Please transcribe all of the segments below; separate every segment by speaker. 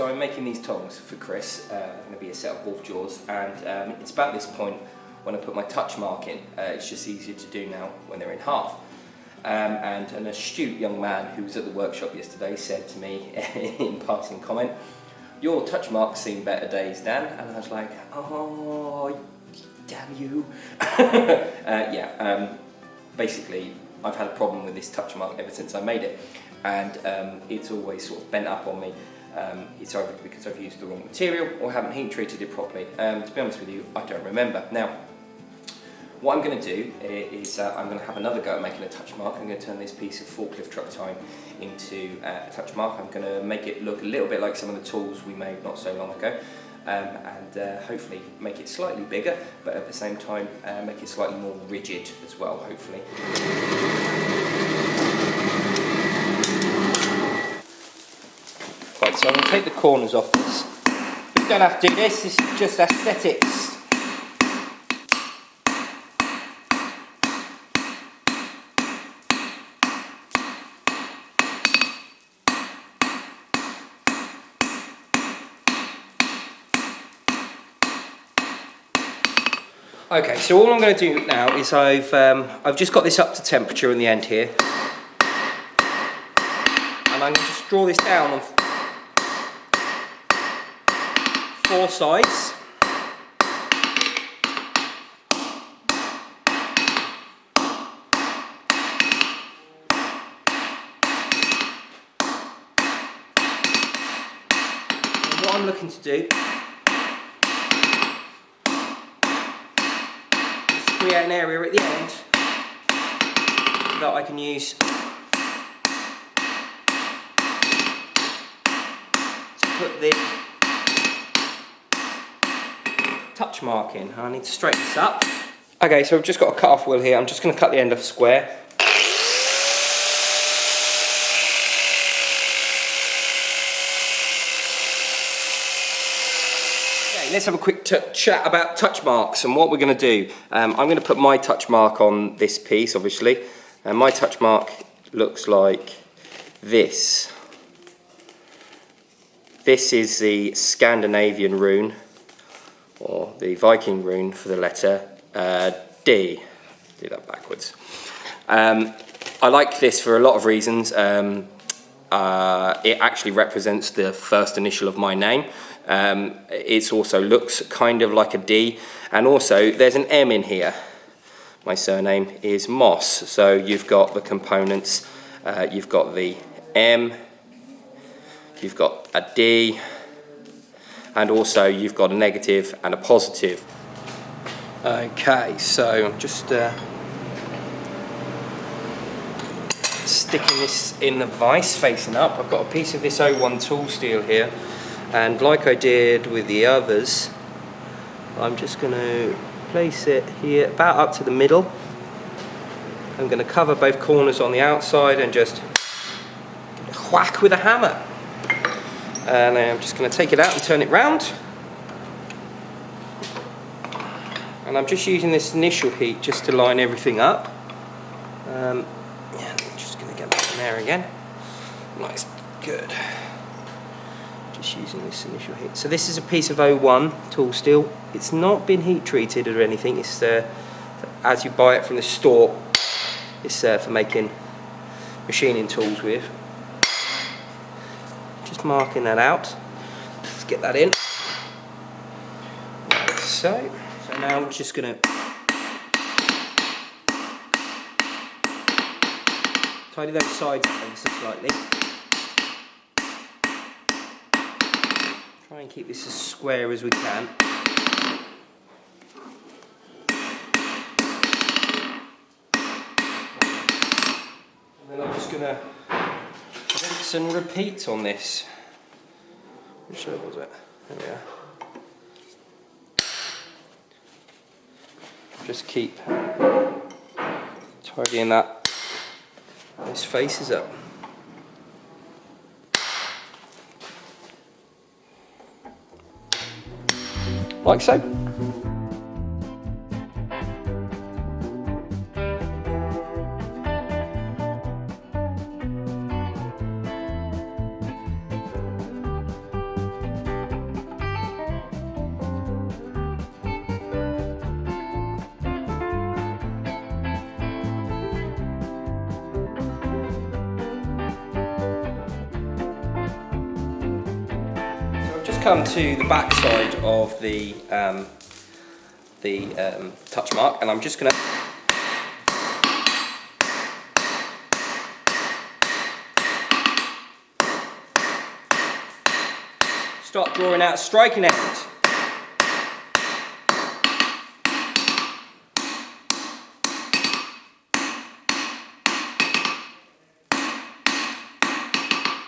Speaker 1: So I'm making these tongs for Chris. They're going to be a set of wolf jaws, and it's about this point when I put my touch mark in. It's just easier to do now when they're in half. And an astute young man who was at the workshop yesterday said to me in passing comment, "Your touch mark's seen better days, Dan." And I was like, oh, damn you. Basically, I've had a problem with this touch mark ever since I made it, and it's always sort of bent up on me. It's either because I've used the wrong material or haven't heat treated it properly. To be honest with you, I don't remember. Now, what I'm going to do is I'm going to have another go at making a touch mark. I'm going to turn this piece of forklift truck time into a touch mark. I'm going to make it look a little bit like some of the tools we made not so long ago, and hopefully make it slightly bigger, but at the same time make it slightly more rigid as well, hopefully. Right, so I'm going to take the corners off this. You don't have to do this, this is just aesthetics. Okay, so all I'm going to do now is I've just got this up to temperature in the end here, and I'm going to just draw this down on 4 sides. And what I'm looking to do create an area at the end that I can use to put the touch mark in. I need to straighten this up. Okay, so I've just got a cut-off wheel here. I'm just going to cut the end off square. Let's have a quick chat about touch marks and what we're going to do. I'm going to put my touch mark on this piece, obviously, and my touch mark looks like this. This is the Scandinavian rune, or the Viking rune for the letter D. Do that backwards. I like this for a lot of reasons. It actually represents the first initial of my name. It also looks kind of like a D, and also there's an M in here. My surname is Moss, so you've got the components, you've got the M, you've got a D, and also you've got a negative and a positive. Okay, so I'm just sticking this in the vise facing up. I've got a piece of this 01 tool steel here, and like I did with the others, I'm just going to place it here about up to the middle. I'm going to cover both corners on the outside and just whack with a hammer. And I'm just going to take it out and turn it round. And I'm just using this initial heat just to line everything up. Yeah, I'm just going to get that in there again. Nice, good. Just using this initial heat. So this is a piece of 01 tool steel. It's not been heat treated or anything. It's as you buy it from the store. It's for making machining tools with. Just marking that out. Let's get that in. Like so. So now I'm just going to tidy those sides up ever so slightly. Try and keep this as square as we can. And then I'm just going to rinse and repeat on this. Which way was it? There we are. Just keep tidying those faces up. Like so. just come to the back side of the touch mark, and I'm just going to start drawing out a striking end.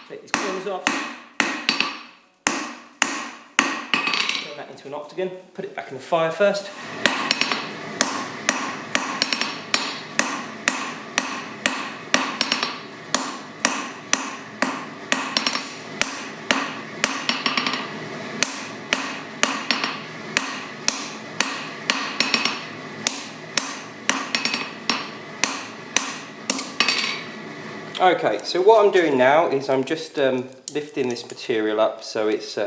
Speaker 1: Take these corners off. Turn that into an octagon. Put it back in the fire first. Okay, so what I'm doing now is I'm just lifting this material up so it's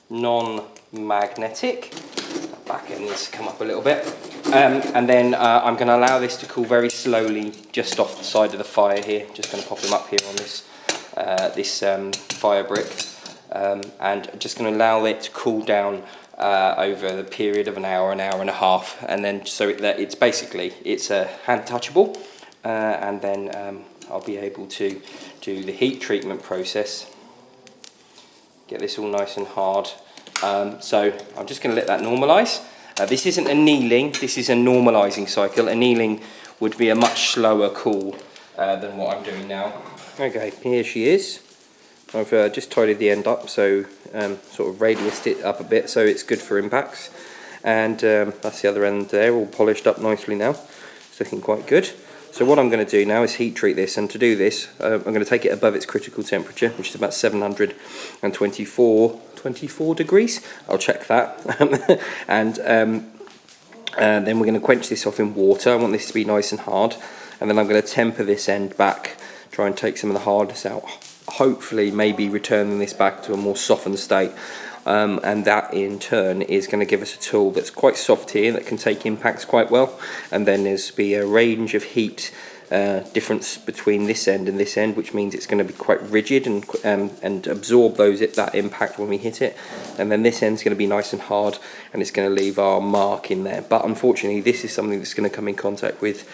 Speaker 1: non-magnetic. That back end needs to come up a little bit. And then I'm going to allow this to cool very slowly just off the side of the fire here. Just going to pop them up here on this, fire brick. And just going to allow it to cool down over the period of an hour and a half. And then so it's basically, it's hand touchable. And then I'll be able to do the heat treatment process, get this all nice and hard. So I'm just going to let that normalise. This isn't annealing, this is a normalising cycle. Annealing would be a much slower cool than what I'm doing now. Okay, here she is. I've just tidied the end up, so sort of radiused it up a bit so it's good for impacts. And that's the other end there, all polished up nicely now. It's looking quite good. So what I'm going to do now is heat treat this, and to do this I'm going to take it above its critical temperature, which is about 724 degrees. I'll check that. And then we're going to quench this off in water. I want this to be nice and hard, and then I'm going to temper this end back, try and take some of the hardness out, hopefully maybe returning this back to a more softened state. And that in turn is going to give us a tool that's quite soft here, that can take impacts quite well, and then there's be a range of heat difference between this end and this end, which means it's going to be quite rigid and absorb that impact when we hit it, and then this end's going to be nice and hard, and it's going to leave our mark in there. But unfortunately this is something that's going to come in contact with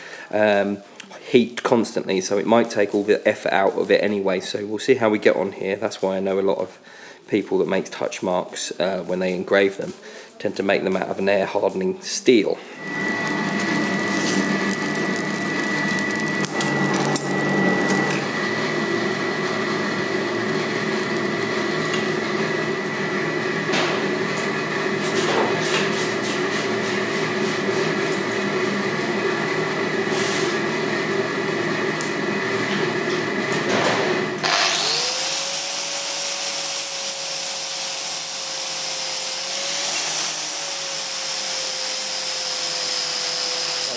Speaker 1: heat constantly, so it might take all the effort out of it anyway. So we'll see how we get on here. That's why I know a lot of people that make touch marks when they engrave them tend to make them out of an air hardening steel.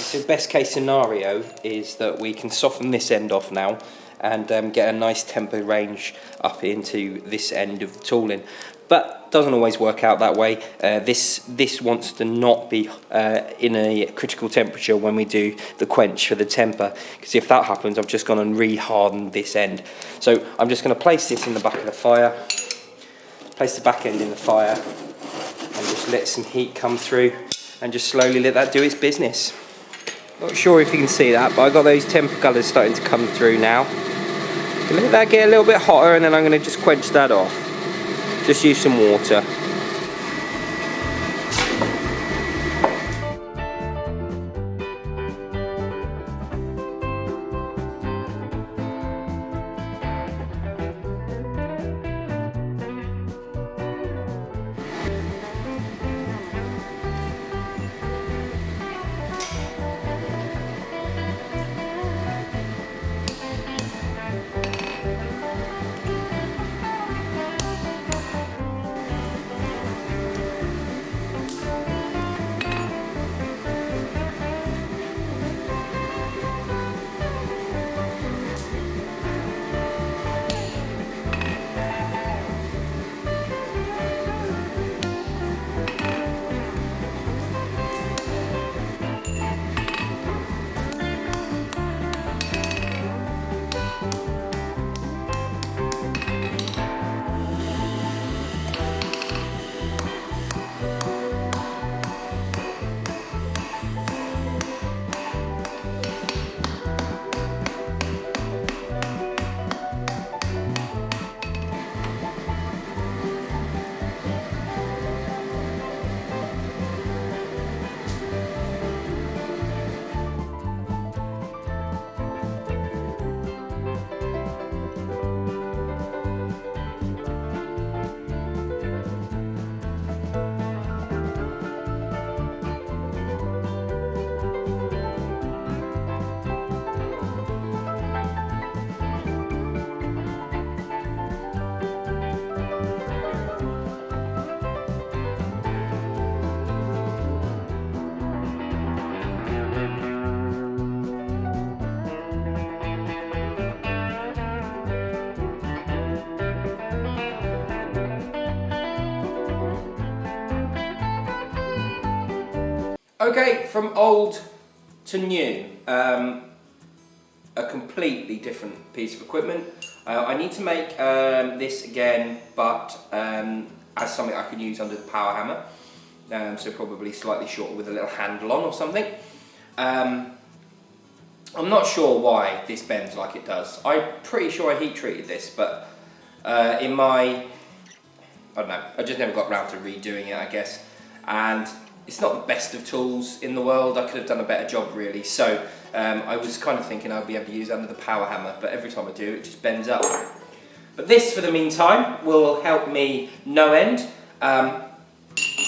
Speaker 1: So best case scenario is that we can soften this end off now and get a nice temper range up into this end of the tooling. But doesn't always work out that way. This wants to not be in a critical temperature when we do the quench for the temper, because if that happens I've just gone and re-hardened this end. So I'm just going to place this in the back of the fire, place the back end in the fire, and just let some heat come through and just slowly let that do its business. Not sure if you can see that, but I've got those temper colours starting to come through now. Let that get a little bit hotter, and then I'm going to just quench that off. Just use some water. Okay, from old to new, a completely different piece of equipment. I need to make this again, but as something I can use under the power hammer, so probably slightly shorter with a little handle on or something. I'm not sure why this bends like it does. I'm pretty sure I heat treated this, but in my, I don't know, I just never got around to redoing it, I guess. And it's not the best of tools in the world. I could have done a better job, really. So I was kind of thinking I'd be able to use it under the power hammer, but every time I do, it just bends up. But this, for the meantime, will help me no end.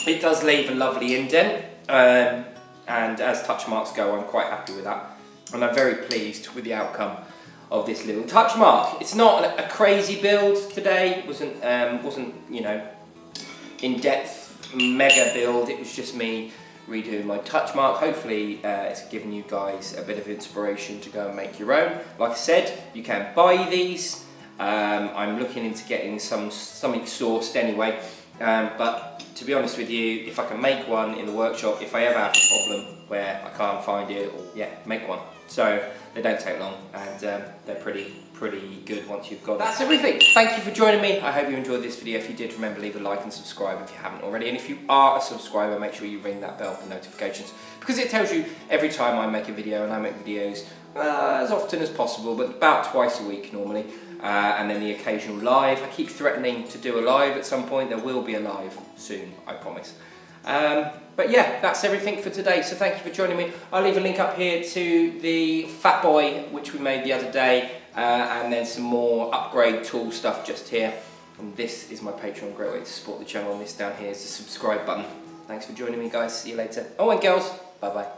Speaker 1: It does leave a lovely indent, and as touch marks go, I'm quite happy with that. And I'm very pleased with the outcome of this little touch mark. It's not a crazy build today. It wasn't you know, in-depth mega build. It was just me redoing my touch mark. Hopefully it's given you guys a bit of inspiration to go and make your own. Like I said, you can buy these. I'm looking into getting something sourced anyway. But to be honest with you, if I can make one in the workshop, if I ever have a problem where I can't find it, or make one. So they don't take long, and they're pretty good once you've got it. That's everything. Thank you for joining me. I hope you enjoyed this video. If you did, remember, leave a like and subscribe if you haven't already. And if you are a subscriber, make sure you ring that bell for notifications, because it tells you every time I make a video, and I make videos as often as possible, but about twice a week normally. And then the occasional live. I keep threatening to do a live at some point. There will be a live soon, I promise. But yeah, that's everything for today. So thank you for joining me. I'll leave a link up here to the Fat Boy, which we made the other day, and then some more upgrade tool stuff just here. And this is my Patreon. Great way to support the channel. And this down here is the subscribe button. Thanks for joining me, guys. See you later. Oh, and girls, bye-bye.